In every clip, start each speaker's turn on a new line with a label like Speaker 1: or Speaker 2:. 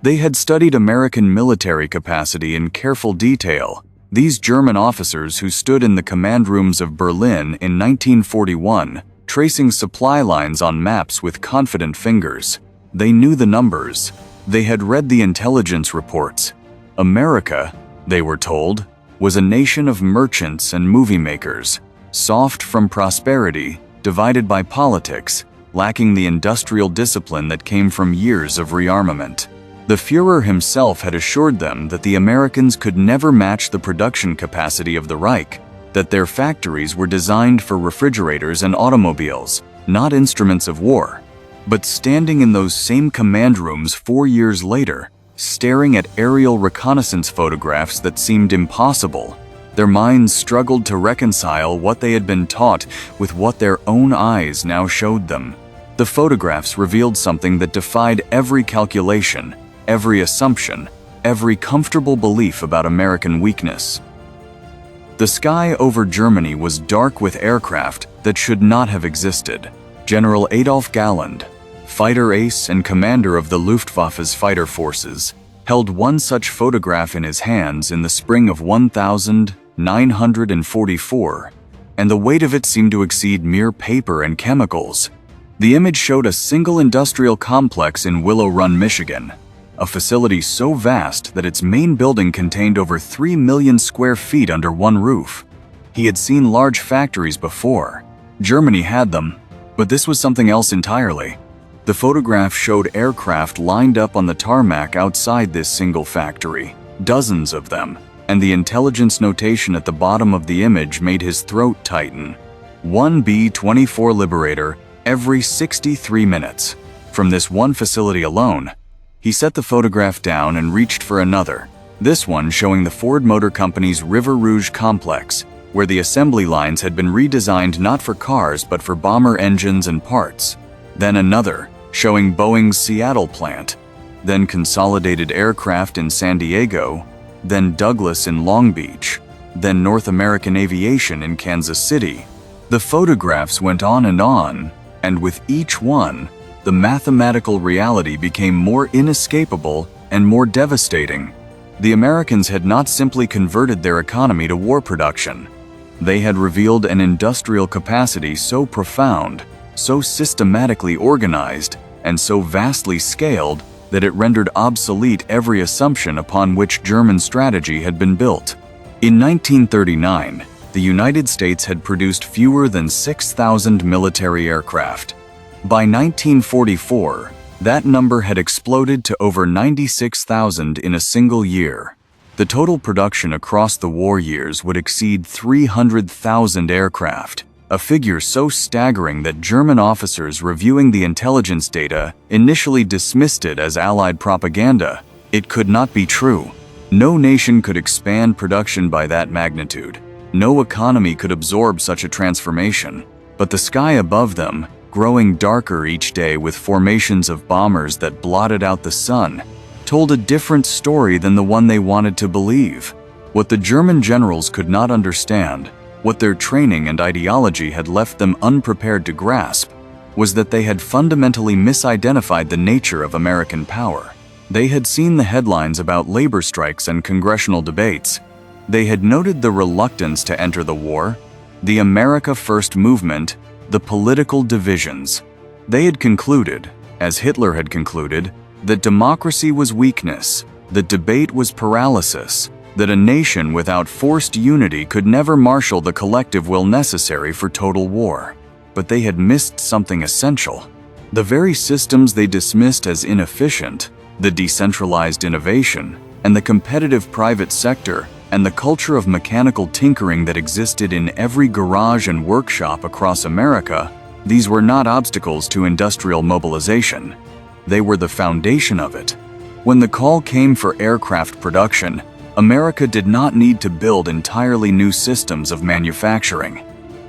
Speaker 1: They had studied American military capacity in careful detail. These German officers who stood in the command rooms of Berlin in 1941, tracing supply lines on maps with confident fingers. They knew the numbers. They had read the intelligence reports. America, they were told, was a nation of merchants and movie makers, soft from prosperity, divided by politics, lacking the industrial discipline that came from years of rearmament. The Führer himself had assured them that the Americans could never match the production capacity of the Reich, that their factories were designed for refrigerators and automobiles, not instruments of war. But standing in those same command rooms 4 years later, staring at aerial reconnaissance photographs that seemed impossible, their minds struggled to reconcile what they had been taught with what their own eyes now showed them. The photographs revealed something that defied every calculation, every assumption, every comfortable belief about American weakness. The sky over Germany was dark with aircraft that should not have existed. General Adolf Galland, fighter ace and commander of the Luftwaffe's fighter forces, held one such photograph in his hands in the spring of 1944, and the weight of it seemed to exceed mere paper and chemicals. The image showed a single industrial complex in Willow Run, Michigan, a facility so vast that its main building contained over 3 million square feet under one roof. He had seen large factories before. Germany had them, but this was something else entirely. The photograph showed aircraft lined up on the tarmac outside this single factory, dozens of them, and the intelligence notation at the bottom of the image made his throat tighten. One B-24 Liberator every 63 minutes. From this one facility alone, he set the photograph down and reached for another, this one showing the Ford Motor Company's River Rouge complex, where the assembly lines had been redesigned not for cars but for bomber engines and parts. Then another, showing Boeing's Seattle plant, then Consolidated Aircraft in San Diego, then Douglas in Long Beach, then North American Aviation in Kansas City. The photographs went on, and with each one, the mathematical reality became more inescapable and more devastating. The Americans had not simply converted their economy to war production. They had revealed an industrial capacity so profound, so systematically organized, and so vastly scaled that it rendered obsolete every assumption upon which German strategy had been built. In 1939, the United States had produced fewer than 6,000 military aircraft. By 1944, that number had exploded to over 96,000 in a single year. The total production across the war years would exceed 300,000 aircraft, a figure so staggering that German officers reviewing the intelligence data initially dismissed it as Allied propaganda. It could not be true. No nation could expand production by that magnitude. No economy could absorb such a transformation. But the sky above them, growing darker each day with formations of bombers that blotted out the sun, told a different story than the one they wanted to believe. What the German generals could not understand, what their training and ideology had left them unprepared to grasp, was that they had fundamentally misidentified the nature of American power. They had seen the headlines about labor strikes and congressional debates. They had noted the reluctance to enter the war, the America First movement, the political divisions. They had concluded, as Hitler had concluded, that democracy was weakness, that debate was paralysis, that a nation without forced unity could never marshal the collective will necessary for total war. But they had missed something essential. The very systems they dismissed as inefficient, the decentralized innovation, and the competitive private sector, and the culture of mechanical tinkering that existed in every garage and workshop across America, these were not obstacles to industrial mobilization. They were the foundation of it. When the call came for aircraft production, America did not need to build entirely new systems of manufacturing.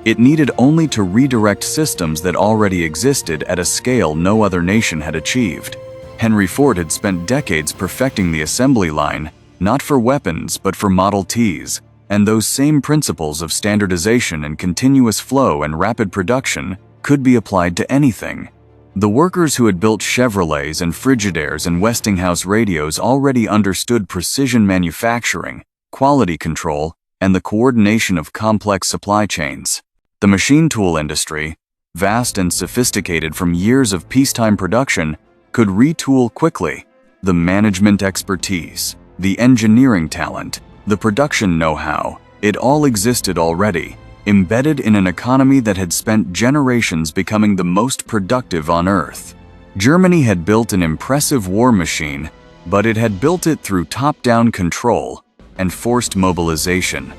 Speaker 1: It needed only to redirect systems that already existed at a scale no other nation had achieved. Henry Ford had spent decades perfecting the assembly line, not for weapons but for Model Ts, and those same principles of standardization and continuous flow and rapid production could be applied to anything. The workers who had built Chevrolets and Frigidaires and Westinghouse radios already understood precision manufacturing, quality control, and the coordination of complex supply chains. The machine tool industry, vast and sophisticated from years of peacetime production, could retool quickly. The management expertise, the engineering talent, the production know-how, it all existed already, embedded in an economy that had spent generations becoming the most productive on Earth. Germany had built an impressive war machine, but it had built it through top-down control and forced mobilization.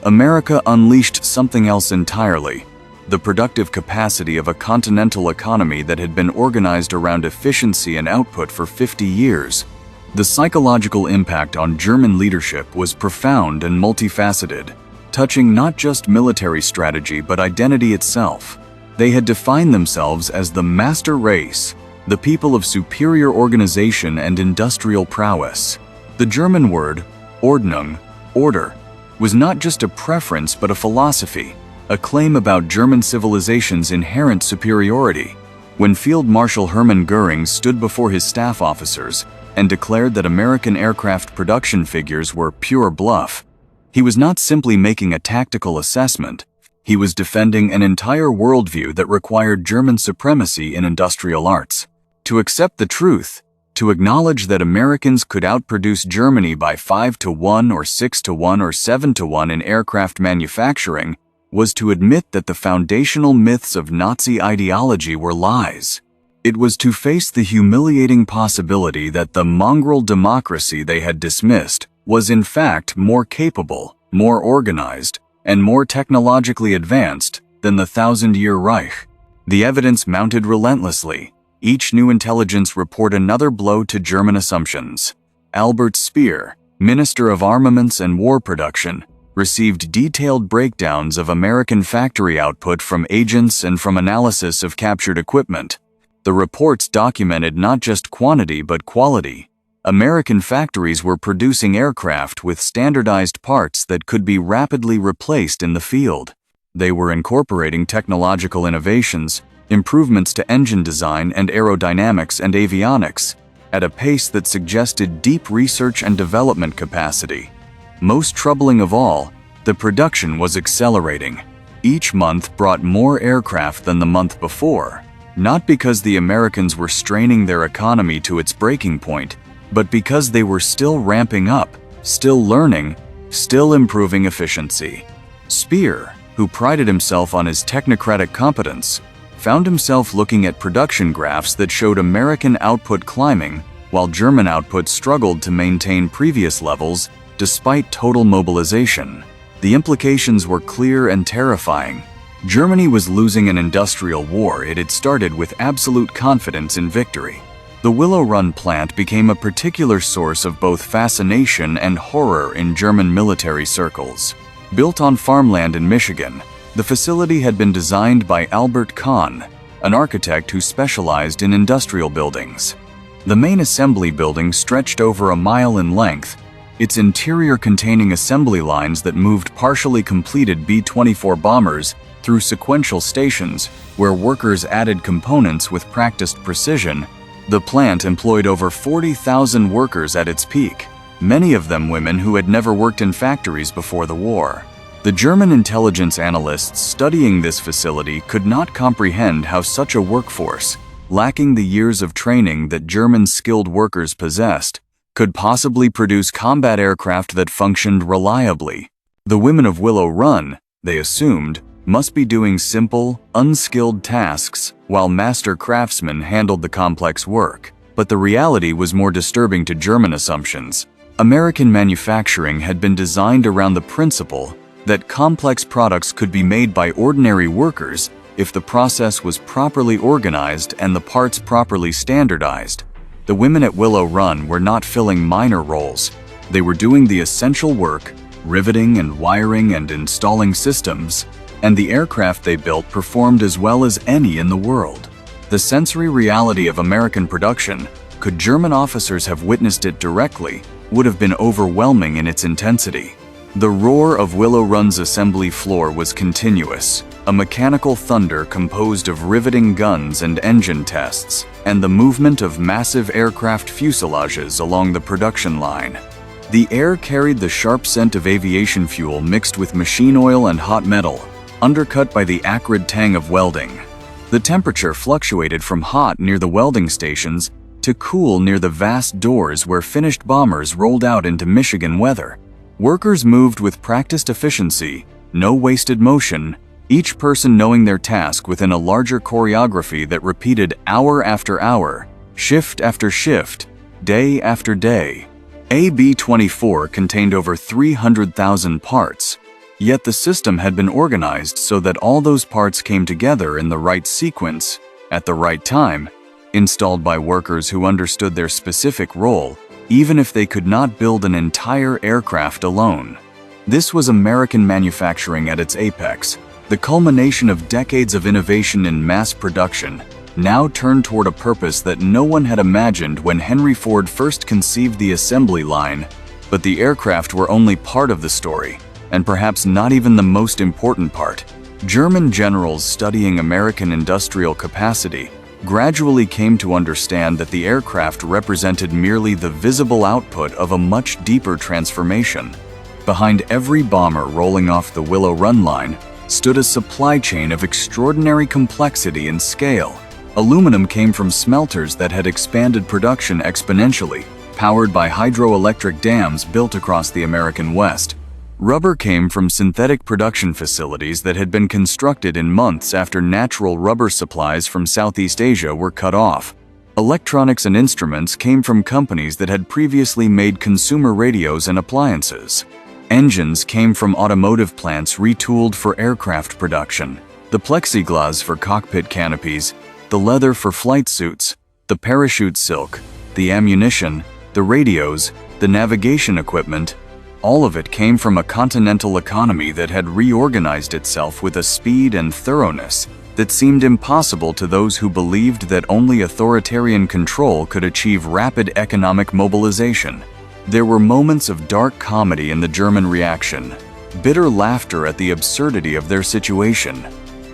Speaker 1: America unleashed something else entirely: the productive capacity of a continental economy that had been organized around efficiency and output for 50 years. The psychological impact on German leadership was profound and multifaceted, touching not just military strategy but identity itself. They had defined themselves as the master race, the people of superior organization and industrial prowess. The German word, Ordnung, order, was not just a preference but a philosophy, a claim about German civilization's inherent superiority. When Field Marshal Hermann Göring stood before his staff officers and declared that American aircraft production figures were pure bluff, he was not simply making a tactical assessment. He was defending an entire worldview that required German supremacy in industrial arts. To accept the truth, to acknowledge that Americans could outproduce Germany by 5-1 or 6-1 or 7-1 in aircraft manufacturing, was to admit that the foundational myths of Nazi ideology were lies. It was to face the humiliating possibility that the mongrel democracy they had dismissed was in fact more capable, more organized, and more technologically advanced than the Thousand-Year Reich. The evidence mounted relentlessly. Each new intelligence report another blow to German assumptions. Albert Speer, Minister of Armaments and War Production, received detailed breakdowns of American factory output from agents and from analysis of captured equipment. The reports documented not just quantity but quality. American factories were producing aircraft with standardized parts that could be rapidly replaced in the field. They were incorporating technological innovations, improvements to engine design and aerodynamics and avionics, at a pace that suggested deep research and development capacity. Most troubling of all, the production was accelerating. Each month brought more aircraft than the month before, not because the Americans were straining their economy to its breaking point, but because they were still ramping up, still learning, still improving efficiency. Speer, who prided himself on his technocratic competence, found himself looking at production graphs that showed American output climbing while German output struggled to maintain previous levels despite total mobilization. The implications were clear and terrifying. Germany was losing an industrial war it had started with absolute confidence in victory. The Willow Run plant became a particular source of both fascination and horror in German military circles. Built on farmland in Michigan, the facility had been designed by Albert Kahn, an architect who specialized in industrial buildings. The main assembly building stretched over a mile in length, its interior containing assembly lines that moved partially completed B-24 bombers through sequential stations where workers added components with practiced precision. The plant employed over 40,000 workers at its peak, many of them women who had never worked in factories before the war. The German intelligence analysts studying this facility could not comprehend how such a workforce, lacking the years of training that German skilled workers possessed, could possibly produce combat aircraft that functioned reliably. The women of Willow Run, they assumed, must be doing simple, unskilled tasks while master craftsmen handled the complex work. But the reality was more disturbing to German assumptions. American manufacturing had been designed around the principle that complex products could be made by ordinary workers if the process was properly organized and the parts properly standardized. The women at Willow Run were not filling minor roles. They were doing the essential work, riveting and wiring and installing systems, and the aircraft they built performed as well as any in the world. The sensory reality of American production, could German officers have witnessed it directly, would have been overwhelming in its intensity. The roar of Willow Run's assembly floor was continuous, a mechanical thunder composed of riveting guns and engine tests, and the movement of massive aircraft fuselages along the production line. The air carried the sharp scent of aviation fuel mixed with machine oil and hot metal, undercut by the acrid tang of welding. The temperature fluctuated from hot near the welding stations to cool near the vast doors where finished bombers rolled out into Michigan weather. Workers moved with practiced efficiency, no wasted motion, each person knowing their task within a larger choreography that repeated hour after hour, shift after shift, day after day. AB-24 contained over 300,000 parts, yet the system had been organized so that all those parts came together in the right sequence, at the right time, installed by workers who understood their specific role, even if they could not build an entire aircraft alone. This was American manufacturing at its apex, the culmination of decades of innovation in mass production, now turned toward a purpose that no one had imagined when Henry Ford first conceived the assembly line. But the aircraft were only part of the story, and perhaps not even the most important part. German generals studying American industrial capacity gradually came to understand that the aircraft represented merely the visible output of a much deeper transformation. Behind every bomber rolling off the Willow Run line stood a supply chain of extraordinary complexity and scale. Aluminum came from smelters that had expanded production exponentially, powered by hydroelectric dams built across the American West. Rubber came from synthetic production facilities that had been constructed in months after natural rubber supplies from Southeast Asia were cut off. Electronics and instruments came from companies that had previously made consumer radios and appliances. Engines came from automotive plants retooled for aircraft production. The plexiglass for cockpit canopies, the leather for flight suits, the parachute silk, the ammunition, the radios, the navigation equipment, all of it came from a continental economy that had reorganized itself with a speed and thoroughness that seemed impossible to those who believed that only authoritarian control could achieve rapid economic mobilization. There were moments of dark comedy in the German reaction, bitter laughter at the absurdity of their situation.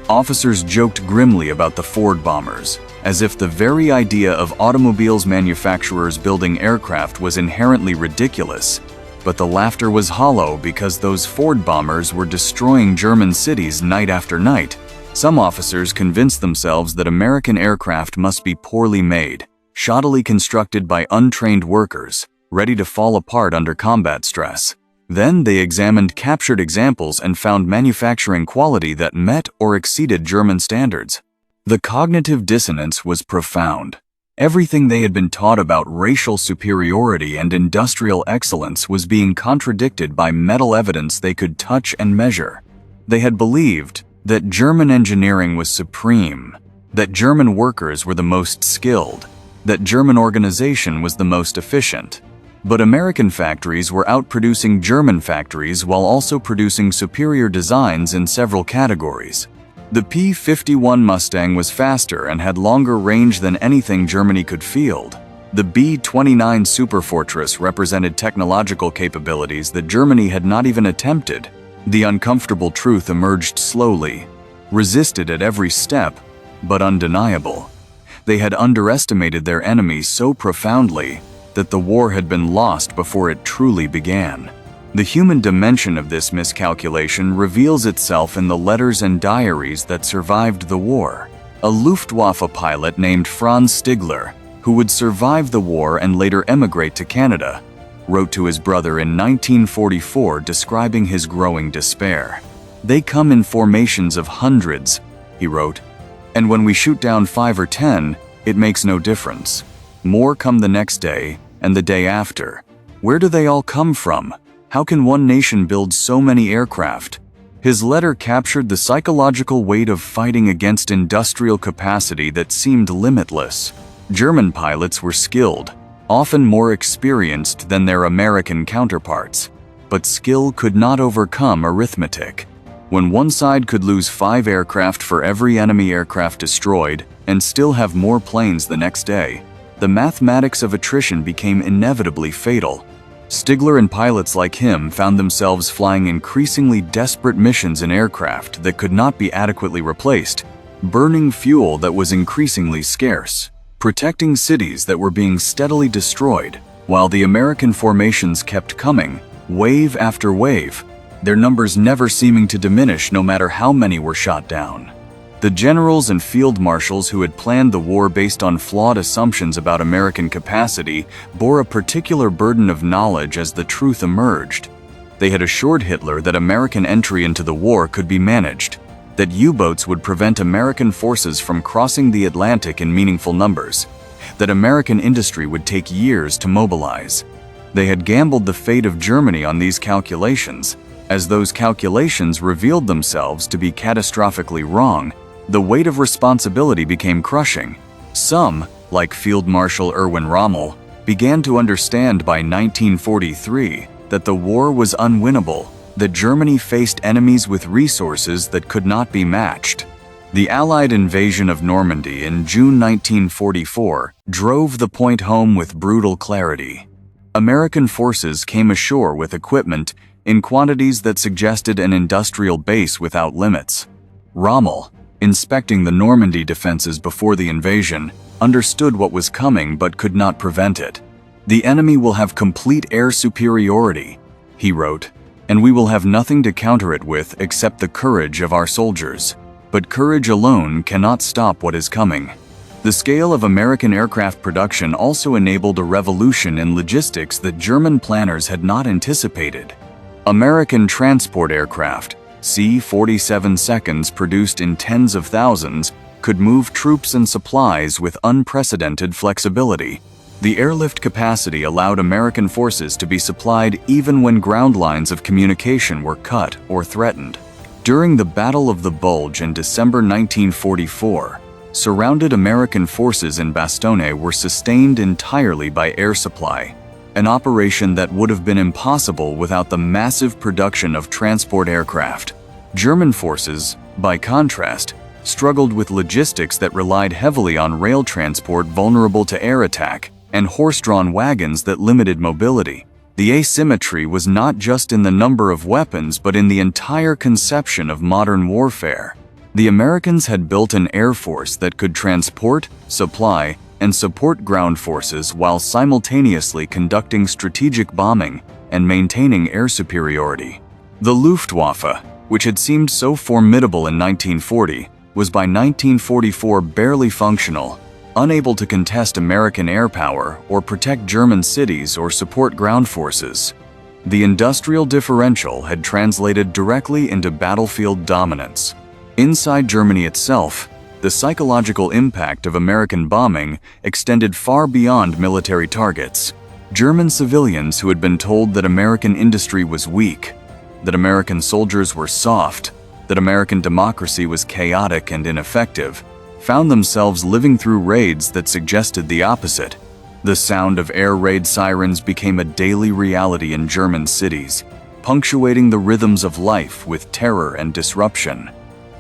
Speaker 1: Officers joked grimly about the Ford bombers, as if the very idea of automobiles manufacturers building aircraft was inherently ridiculous. But the laughter was hollow because those Ford bombers were destroying German cities night after night. Some officers convinced themselves that American aircraft must be poorly made, shoddily constructed by untrained workers, ready to fall apart under combat stress. Then they examined captured examples and found manufacturing quality that met or exceeded German standards. The cognitive dissonance was profound. Everything they had been taught about racial superiority and industrial excellence was being contradicted by metal evidence they could touch and measure. They had believed that German engineering was supreme, that German workers were the most skilled, that German organization was the most efficient. But American factories were outproducing German factories while also producing superior designs in several categories. The P-51 Mustang was faster and had longer range than anything Germany could field. The B-29 Superfortress represented technological capabilities that Germany had not even attempted. The uncomfortable truth emerged slowly, resisted at every step, but undeniable. They had underestimated their enemy so profoundly that the war had been lost before it truly began. The human dimension of this miscalculation reveals itself in the letters and diaries that survived the war. A Luftwaffe pilot named Franz Stigler, who would survive the war and later emigrate to Canada, wrote to his brother in 1944 describing his growing despair. "They come in formations of hundreds," he wrote, "and when we shoot down 5 or 10, it makes no difference. More come the next day and the day after. Where do they all come from? How can one nation build so many aircraft?" His letter captured the psychological weight of fighting against industrial capacity that seemed limitless. German pilots were skilled, often more experienced than their American counterparts, but skill could not overcome arithmetic. When one side could lose 5 aircraft for every enemy aircraft destroyed and still have more planes the next day, the mathematics of attrition became inevitably fatal. Stigler and pilots like him found themselves flying increasingly desperate missions in aircraft that could not be adequately replaced, burning fuel that was increasingly scarce, protecting cities that were being steadily destroyed, while the American formations kept coming, wave after wave, their numbers never seeming to diminish no matter how many were shot down. The generals and field marshals who had planned the war based on flawed assumptions about American capacity bore a particular burden of knowledge as the truth emerged. They had assured Hitler that American entry into the war could be managed, that U-boats would prevent American forces from crossing the Atlantic in meaningful numbers, that American industry would take years to mobilize. They had gambled the fate of Germany on these calculations. As those calculations revealed themselves to be catastrophically wrong, the weight of responsibility became crushing. Some, like Field Marshal Erwin Rommel, began to understand by 1943 that the war was unwinnable, that Germany faced enemies with resources that could not be matched. The Allied invasion of Normandy in June 1944 drove the point home with brutal clarity. American forces came ashore with equipment in quantities that suggested an industrial base without limits. Rommel, inspecting the Normandy defenses before the invasion, understood what was coming but could not prevent it. "The enemy will have complete air superiority," he wrote, "and we will have nothing to counter it with except the courage of our soldiers. But courage alone cannot stop what is coming." The scale of American aircraft production also enabled a revolution in logistics that German planners had not anticipated. American transport aircraft, C-47 seconds produced in tens of thousands, could move troops and supplies with unprecedented flexibility. The airlift capacity allowed American forces to be supplied even when ground lines of communication were cut or threatened. During the Battle of the Bulge in December 1944, surrounded American forces in Bastogne were sustained entirely by air supply, an operation that would have been impossible without the massive production of transport aircraft. German forces, by contrast, struggled with logistics that relied heavily on rail transport vulnerable to air attack and horse-drawn wagons that limited mobility. The asymmetry was not just in the number of weapons but in the entire conception of modern warfare. The Americans had built an air force that could transport, supply, and support ground forces while simultaneously conducting strategic bombing and maintaining air superiority. The Luftwaffe, which had seemed so formidable in 1940, was by 1944 barely functional, unable to contest American air power or protect German cities or support ground forces. The industrial differential had translated directly into battlefield dominance. Inside Germany itself, the psychological impact of American bombing extended far beyond military targets. German civilians who had been told that American industry was weak, that American soldiers were soft, that American democracy was chaotic and ineffective, found themselves living through raids that suggested the opposite. The sound of air raid sirens became a daily reality in German cities, punctuating the rhythms of life with terror and disruption.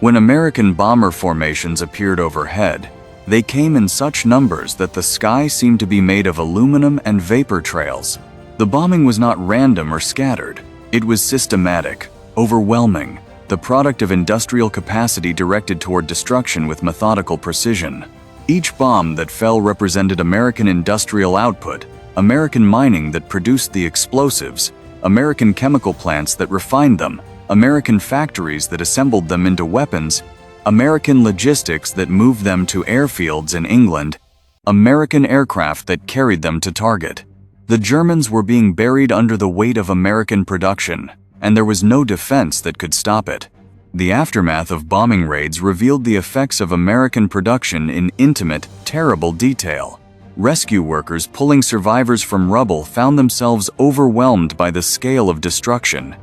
Speaker 1: When American bomber formations appeared overhead, they came in such numbers that the sky seemed to be made of aluminum and vapor trails. The bombing was not random or scattered. It was systematic, overwhelming, the product of industrial capacity directed toward destruction with methodical precision. Each bomb that fell represented American industrial output, American mining that produced the explosives, American chemical plants that refined them, American factories that assembled them into weapons, American logistics that moved them to airfields in England, American aircraft that carried them to target. The Germans were being buried under the weight of American production, and there was no defense that could stop it. The aftermath of bombing raids revealed the effects of American production in intimate, terrible detail. Rescue workers pulling survivors from rubble found themselves overwhelmed by the scale of destruction.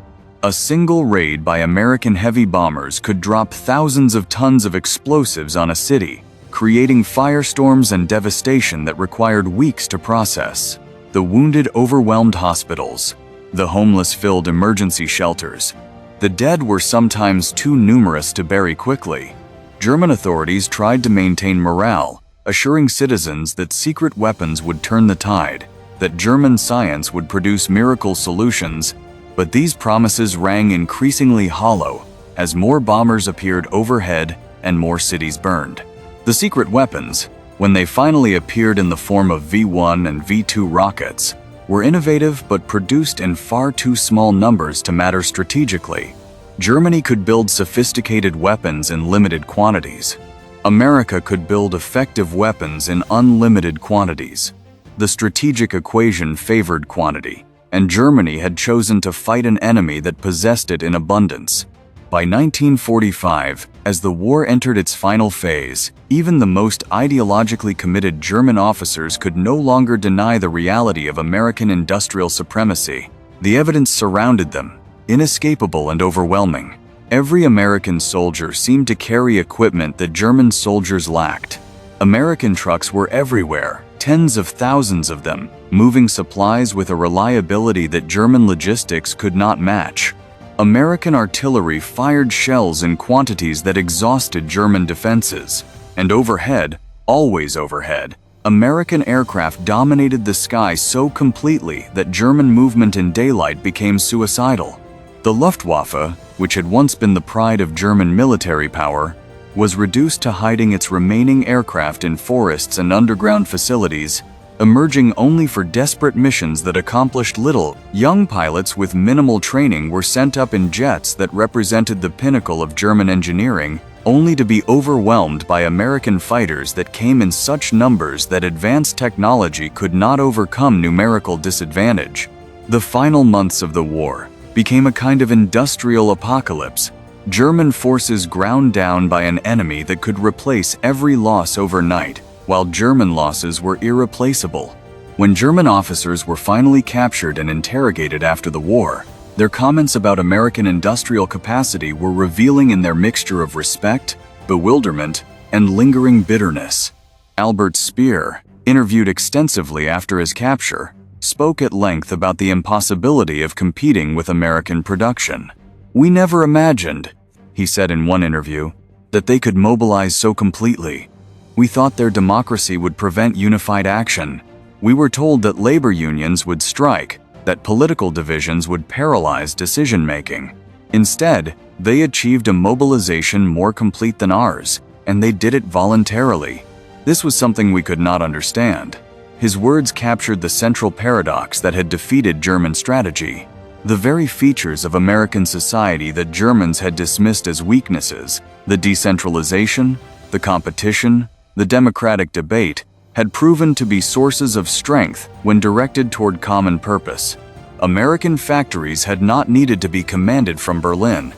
Speaker 1: A single raid by American heavy bombers could drop thousands of tons of explosives on a city, creating firestorms and devastation that required weeks to process. The wounded overwhelmed hospitals, the homeless filled emergency shelters. The dead were sometimes too numerous to bury quickly. German authorities tried to maintain morale, assuring citizens that secret weapons would turn the tide, that German science would produce miracle solutions, but these promises rang increasingly hollow as more bombers appeared overhead and more cities burned. The secret weapons, when they finally appeared in the form of V-1 and V-2 rockets, were innovative but produced in far too small numbers to matter strategically. Germany could build sophisticated weapons in limited quantities. America could build effective weapons in unlimited quantities. The strategic equation favored quantity, and Germany had chosen to fight an enemy that possessed it in abundance. By 1945, as the war entered its final phase, even the most ideologically committed German officers could no longer deny the reality of American industrial supremacy. The evidence surrounded them, inescapable and overwhelming. Every American soldier seemed to carry equipment that German soldiers lacked. American trucks were everywhere, tens of thousands of them, moving supplies with a reliability that German logistics could not match. American artillery fired shells in quantities that exhausted German defenses. And overhead, always overhead, American aircraft dominated the sky so completely that German movement in daylight became suicidal. The Luftwaffe, which had once been the pride of German military power, was reduced to hiding its remaining aircraft in forests and underground facilities, emerging only for desperate missions that accomplished little. Young pilots with minimal training were sent up in jets that represented the pinnacle of German engineering, only to be overwhelmed by American fighters that came in such numbers that advanced technology could not overcome numerical disadvantage. The final months of the war became a kind of industrial apocalypse. German forces ground down by an enemy that could replace every loss overnight, while German losses were irreplaceable. When German officers were finally captured and interrogated after the war, their comments about American industrial capacity were revealing in their mixture of respect, bewilderment, and lingering bitterness. Albert Speer, interviewed extensively after his capture, spoke at length about the impossibility of competing with American production. "We never imagined," he said in one interview, "that they could mobilize so completely. We thought their democracy would prevent unified action. We were told that labor unions would strike, that political divisions would paralyze decision-making. Instead, they achieved a mobilization more complete than ours, and they did it voluntarily. This was something we could not understand." His words captured the central paradox that had defeated German strategy. The very features of American society that Germans had dismissed as weaknesses, the decentralization, the competition, the democratic debate, had proven to be sources of strength when directed toward common purpose. American factories had not needed to be commanded from Berlin.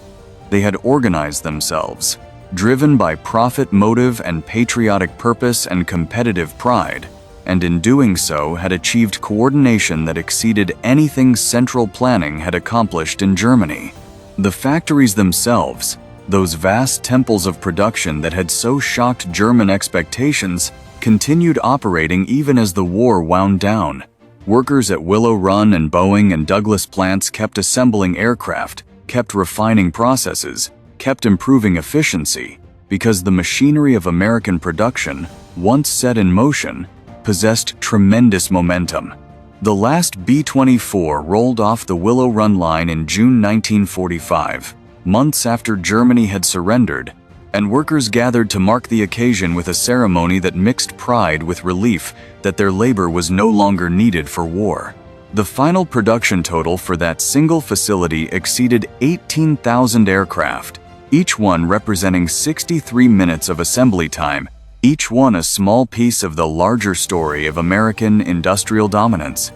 Speaker 1: They had organized themselves, driven by profit motive and patriotic purpose and competitive pride, and in doing so had achieved coordination that exceeded anything central planning had accomplished in Germany. The factories themselves, those vast temples of production that had so shocked German expectations, continued operating even as the war wound down. Workers at Willow Run and Boeing and Douglas plants kept assembling aircraft, kept refining processes, kept improving efficiency, because the machinery of American production, once set in motion, possessed tremendous momentum. The last B-24 rolled off the Willow Run line in June 1945, months after Germany had surrendered, and workers gathered to mark the occasion with a ceremony that mixed pride with relief that their labor was no longer needed for war. The final production total for that single facility exceeded 18,000 aircraft, each one representing 63 minutes of assembly time, each one a small piece of the larger story of American industrial dominance.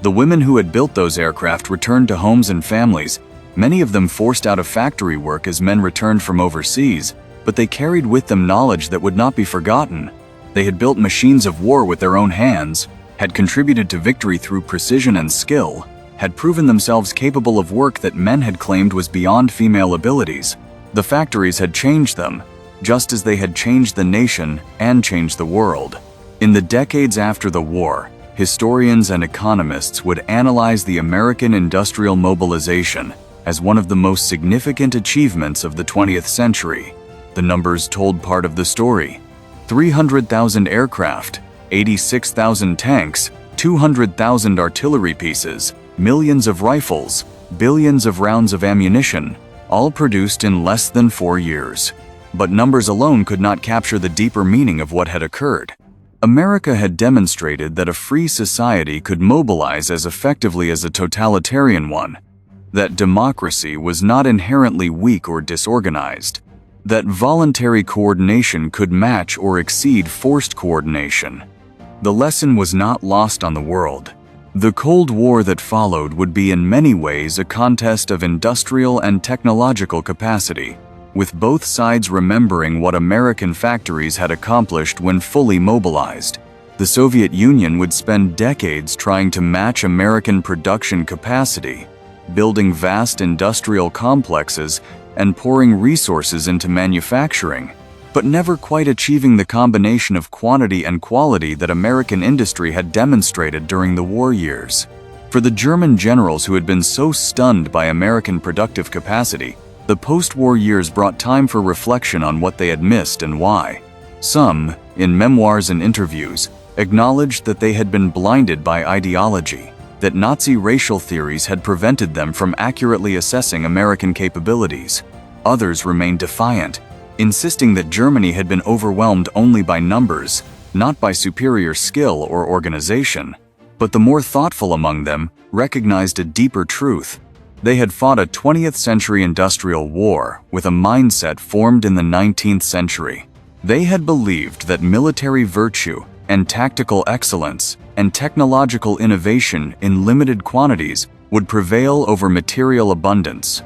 Speaker 1: The women who had built those aircraft returned to homes and families, many of them forced out of factory work as men returned from overseas, but they carried with them knowledge that would not be forgotten. They had built machines of war with their own hands, had contributed to victory through precision and skill, had proven themselves capable of work that men had claimed was beyond female abilities. The factories had changed them, just as they had changed the nation and changed the world. In the decades after the war, historians and economists would analyze the American industrial mobilization as one of the most significant achievements of the 20th century. The numbers told part of the story. 300,000 aircraft, 86,000 tanks, 200,000 artillery pieces, millions of rifles, billions of rounds of ammunition, all produced in less than 4 years. But numbers alone could not capture the deeper meaning of what had occurred. America had demonstrated that a free society could mobilize as effectively as a totalitarian one, that democracy was not inherently weak or disorganized, that voluntary coordination could match or exceed forced coordination. The lesson was not lost on the world. The Cold War that followed would be in many ways a contest of industrial and technological capacity, with both sides remembering what American factories had accomplished when fully mobilized. The Soviet Union would spend decades trying to match American production capacity, building vast industrial complexes and pouring resources into manufacturing, but never quite achieving the combination of quantity and quality that American industry had demonstrated during the war years. For the German generals who had been so stunned by American productive capacity, the post-war years brought time for reflection on what they had missed and why. Some, in memoirs and interviews, acknowledged that they had been blinded by ideology, that Nazi racial theories had prevented them from accurately assessing American capabilities. Others remained defiant, insisting that Germany had been overwhelmed only by numbers, not by superior skill or organization. But the more thoughtful among them recognized a deeper truth. They had fought a 20th century industrial war with a mindset formed in the 19th century. They had believed that military virtue and tactical excellence and technological innovation in limited quantities would prevail over material abundance.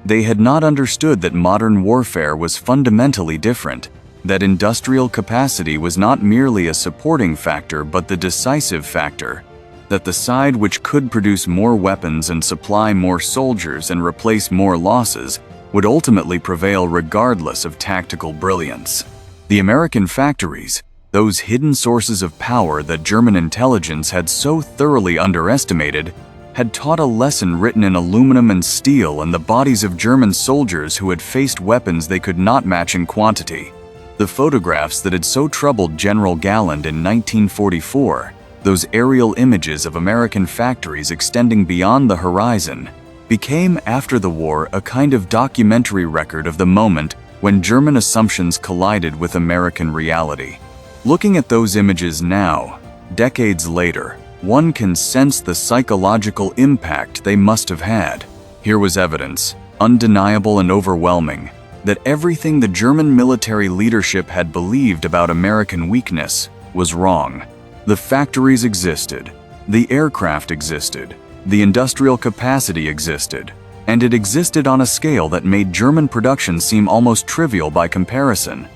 Speaker 1: They had not understood that modern warfare was fundamentally different, that industrial capacity was not merely a supporting factor but the decisive factor, that the side which could produce more weapons and supply more soldiers and replace more losses would ultimately prevail regardless of tactical brilliance. The American factories, those hidden sources of power that German intelligence had so thoroughly underestimated, had taught a lesson written in aluminum and steel in the bodies of German soldiers who had faced weapons they could not match in quantity. The photographs that had so troubled General Galland in 1944, those aerial images of American factories extending beyond the horizon, became after the war a kind of documentary record of the moment when German assumptions collided with American reality. Looking at those images now, decades later, one can sense the psychological impact they must have had. Here was evidence, undeniable and overwhelming, that everything the German military leadership had believed about American weakness was wrong. The factories existed, the aircraft existed, the industrial capacity existed, and it existed on a scale that made German production seem almost trivial by comparison.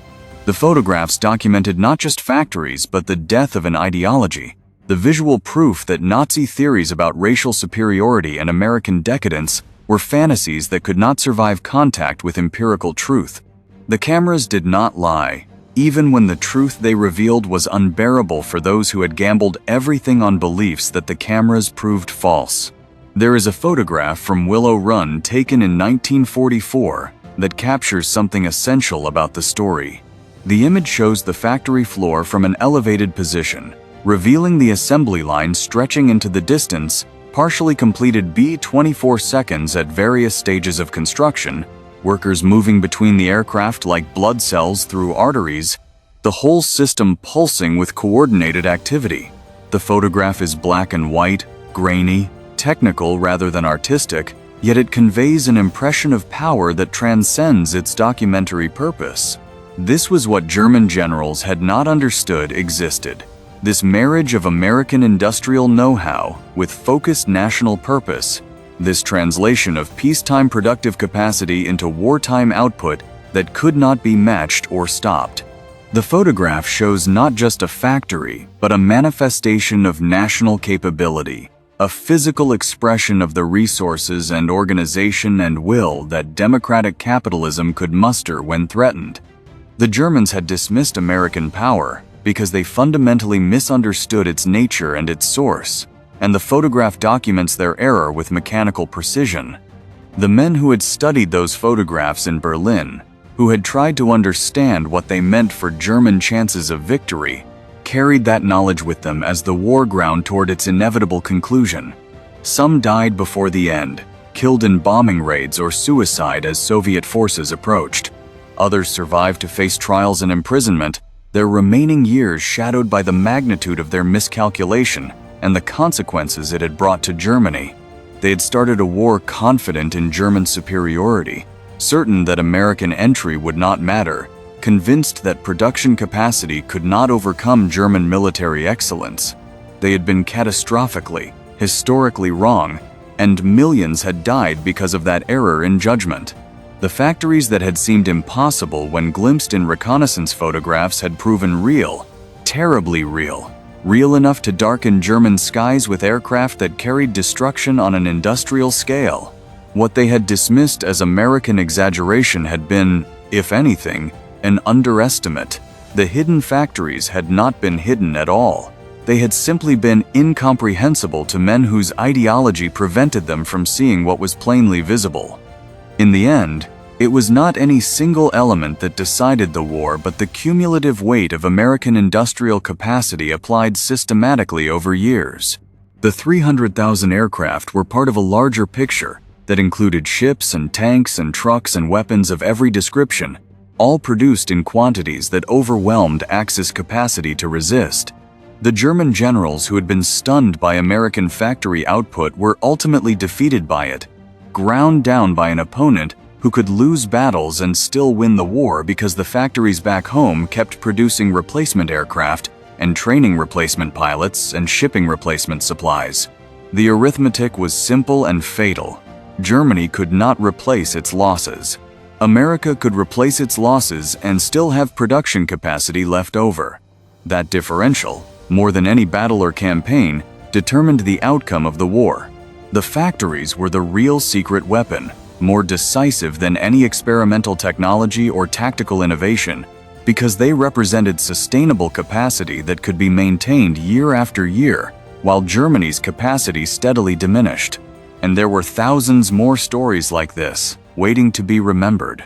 Speaker 1: The photographs documented not just factories but the death of an ideology, the visual proof that Nazi theories about racial superiority and American decadence were fantasies that could not survive contact with empirical truth. The cameras did not lie, even when the truth they revealed was unbearable for those who had gambled everything on beliefs that the cameras proved false. There is a photograph from Willow Run taken in 1944 that captures something essential about the story. The image shows the factory floor from an elevated position, revealing the assembly line stretching into the distance, partially completed B-24 seconds at various stages of construction, workers moving between the aircraft like blood cells through arteries, the whole system pulsing with coordinated activity. The photograph is black and white, grainy, technical rather than artistic, yet it conveys an impression of power that transcends its documentary purpose. This was what German generals had not understood existed. This marriage of American industrial know-how with focused national purpose, this translation of peacetime productive capacity into wartime output that could not be matched or stopped. The photograph shows not just a factory, but a manifestation of national capability, a physical expression of the resources and organization and will that democratic capitalism could muster when threatened. The Germans had dismissed American power because they fundamentally misunderstood its nature and its source, and the photograph documents their error with mechanical precision. The men who had studied those photographs in Berlin, who had tried to understand what they meant for German chances of victory, carried that knowledge with them as the war ground toward its inevitable conclusion. Some died before the end, killed in bombing raids or suicide as Soviet forces approached. Others survived to face trials and imprisonment, their remaining years shadowed by the magnitude of their miscalculation and the consequences it had brought to Germany. They had started a war confident in German superiority, certain that American entry would not matter, convinced that production capacity could not overcome German military excellence. They had been catastrophically, historically wrong, and millions had died because of that error in judgment. The factories that had seemed impossible when glimpsed in reconnaissance photographs had proven real, terribly real, real enough to darken German skies with aircraft that carried destruction on an industrial scale. What they had dismissed as American exaggeration had been, if anything, an underestimate. The hidden factories had not been hidden at all. They had simply been incomprehensible to men whose ideology prevented them from seeing what was plainly visible. In the end, it was not any single element that decided the war, but the cumulative weight of American industrial capacity applied systematically over years. The 300,000 aircraft were part of a larger picture that included ships and tanks and trucks and weapons of every description, all produced in quantities that overwhelmed Axis capacity to resist. The German generals who had been stunned by American factory output were ultimately defeated by it, ground down by an opponent who could lose battles and still win the war because the factories back home kept producing replacement aircraft and training replacement pilots and shipping replacement supplies. The arithmetic was simple and fatal. Germany could not replace its losses. America could replace its losses and still have production capacity left over. That differential, more than any battle or campaign, determined the outcome of the war. The factories were the real secret weapon, more decisive than any experimental technology or tactical innovation, because they represented sustainable capacity that could be maintained year after year, while Germany's capacity steadily diminished. And there were thousands more stories like this, waiting to be remembered.